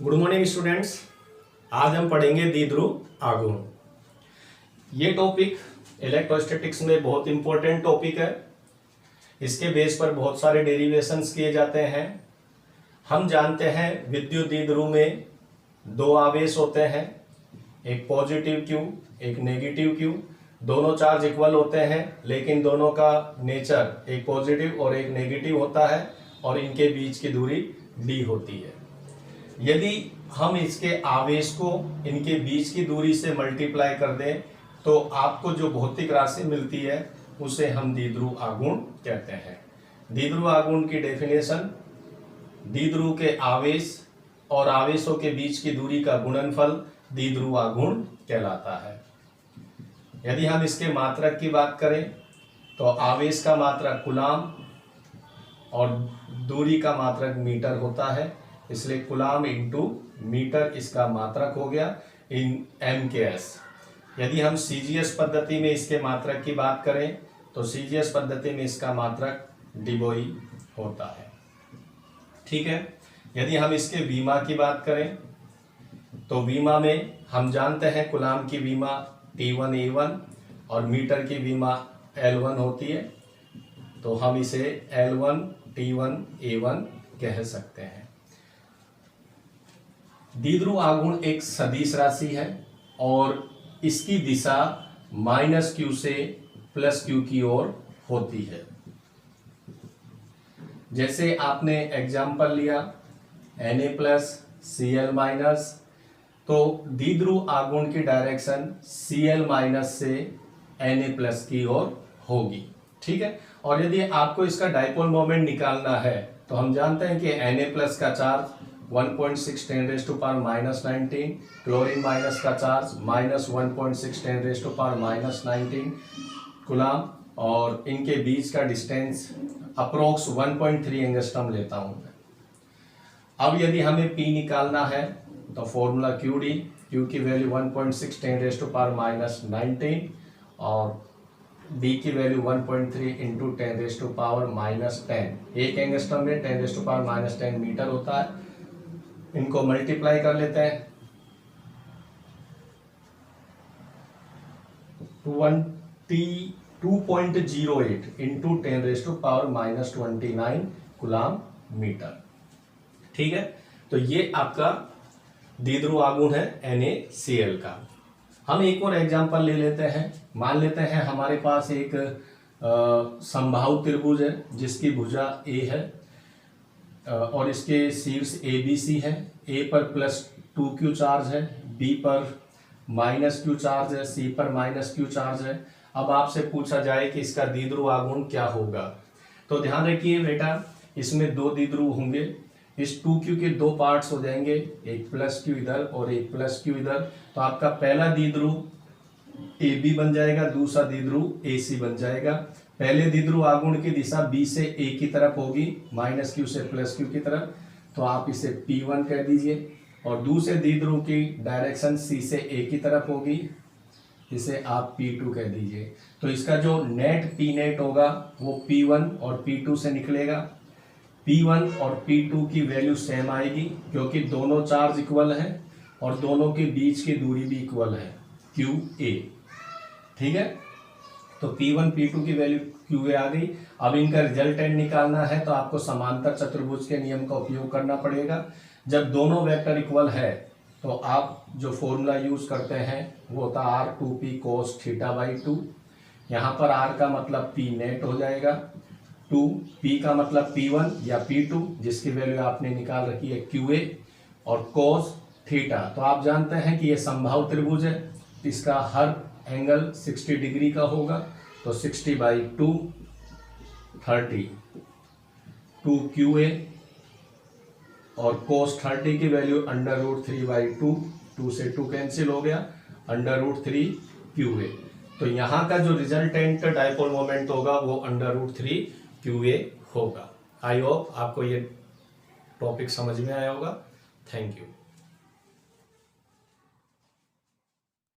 Good morning students. आज हम पढ़ेंगे द्विध्रुव आघूर्ण। ये टॉपिक इलेक्ट्रोस्टैटिक्स में बहुत इंपॉर्टेंट टॉपिक है। इसके बेस पर बहुत सारे डेरिवेशंस किए जाते हैं। हम जानते हैं विद्युत द्विध्रुव में दो आवेश होते हैं, एक पॉजिटिव क्यू एक नेगेटिव क्यू। दोनों चार्ज इक्वल होते हैं, लेकिन दोनों का नेचर एक पॉजिटिव और एक नेगेटिव होता है और इनके बीच की दूरी d होती है। यदि हम इसके आवेश को इनके बीच की दूरी से मल्टीप्लाई कर दें तो आपको जो भौतिक राशि मिलती है उसे हम द्विध्रुव आघूर्ण कहते हैं। द्विध्रुव आघूर्ण की डेफिनेशन, द्विध्रुव के आवेश और आवेशों के बीच की दूरी का गुणनफल द्विध्रुव आघूर्ण कहलाता है। यदि हम इसके मात्रक की बात करें तो आवेश का मात्रक कूलाम और दूरी का मात्रक मीटर होता है, इसलिए कूलाम इंटू मीटर इसका मात्रक हो गया इन MKS। यदि हम CGS पद्धति में इसके मात्रक की बात करें तो CGS पद्धति में इसका मात्रक डिबोई होता है। ठीक है। यदि हम इसके वीमा की बात करें तो वीमा में हम जानते हैं कूलाम की वीमा T1A1 और मीटर की वीमा L1 होती है, तो हम इसे L1 T1A1 कह सकते हैं। द्विध्रुव आघूर्ण एक सदिश राशि है और इसकी दिशा -q से +q की ओर होती है। जैसे आपने एग्जाम्पल लिया Na+ Cl-, तो द्विध्रुव आघूर्ण की डायरेक्शन Cl- से Na+ की ओर होगी। ठीक है। और यदि आपको इसका डाइपोल मोमेंट निकालना है तो हम जानते हैं कि Na+ का चार्ज 1.6 10⁻⁻19, क्लोरीन माइनस का चार्ज -1.6 10⁻⁻19 कूलाम, और इनके बीच का डिस्टेंस अप्रोक्स 1.3 एंगस्ट्रॉम लेता हूं मैं। अब यदि हमें P निकालना है तो फॉर्मूला QD, Q की वैल्यू 1.6 10⁻⁻19 और D की वैल्यू 1.3 इंटू 10⁻⁻10। एक एंगस्ट्रॉम में 10⁻⁻10 मीटर होता है। इनको मल्टीप्लाई कर लेते हैं, 2.08 इंटू 10⁻⁻29 कूलाम मीटर। ठीक है। तो ये आपका द्विध्रुव आघूर्ण है NaCl का। हम एक और एग्जांपल ले लेते हैं। मान लेते हैं हमारे पास एक समबाहु त्रिभुज है जिसकी भुजा A है और इसके शीर्ष ABC है। A पर +2q चार्ज है, B पर -q चार्ज है, C पर -q चार्ज है। अब आपसे पूछा जाए कि इसका द्विध्रुव आघूर्ण क्या होगा, तो ध्यान रखिए बेटा, इसमें दो द्विध्रुव होंगे। इस 2q के दो पार्ट्स हो जाएंगे, एक +q इधर और एक +q इधर। तो आपका पहला द्विध्रुव AB बन जाएगा, दूसरा द्विध्रुव AC बन जाएगा। पहले द्विध्रुव आघूर्ण की दिशा B से A की तरफ होगी, -q से +q की तरफ, तो आप इसे P1 कह दीजिए। और दूसरे द्विध्रुव की डायरेक्शन C से A की तरफ होगी, इसे आप P2 कह दीजिए। तो इसका जो नेट P नेट होगा वो P1 और P2 से निकलेगा। P1 और P2 की वैल्यू सेम आएगी क्योंकि दोनों चार्ज इक्वल हैं और दोनों के बीच की दूरी भी इक्वल है, QA। ठीक है। तो P1 P2 की वैल्यू QA आ गई। अब इनका रिजल्टेंट निकालना है तो आपको समांतर चतुर्भुज के नियम का उपयोग करना पड़ेगा। जब दोनों वेक्टर इक्वल है तो आप जो फॉर्मूला यूज करते हैं वो होता है R2P cos θ/2। यहाँ पर R का मतलब P नेट हो जाएगा, 2P का मतलब P1 या P2 जिसकी वैल्यू आपने निकाल रखी है QA, और cos थीटा, तो आप जानते हैं कि ये समबाहु त्रिभुज है, इसका हर एंगल 60 डिग्री का होगा। तो 60/2 30 2QA और cos 30 की वैल्यू √3/2, 2 से 2 कैंसिल हो गया, √3QA। तो यहाँ का जो रिजल्टेंट डाइपोल मोमेंट होगा वो √3QA होगा। आई होप आपको ये टॉपिक समझ में आया होगा। Thank you.